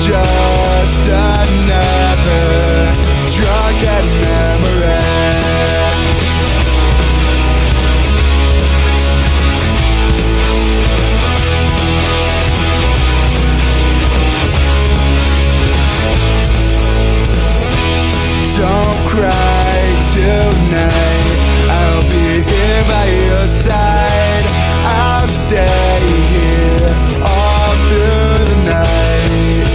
just another drunken memory. Don't cry tonight, I'll be here by your side. I'll stay here all through the night.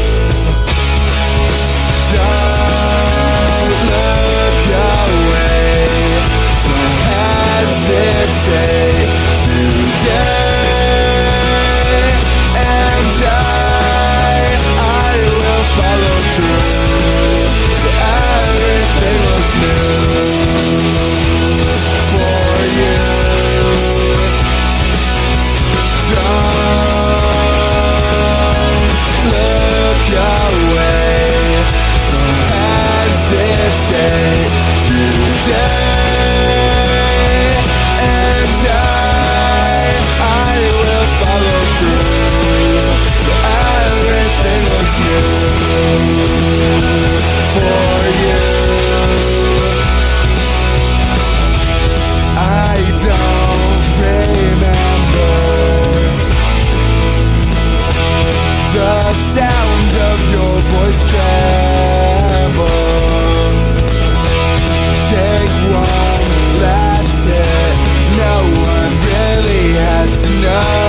Don't look away, don't hesitate today. And I will follow through to everything was new for you. Don't look away, don't hesitate today. And I will follow through to everything was new for you. I don't remember the sound of your voice tremble. Take one last hit, no one really has to know.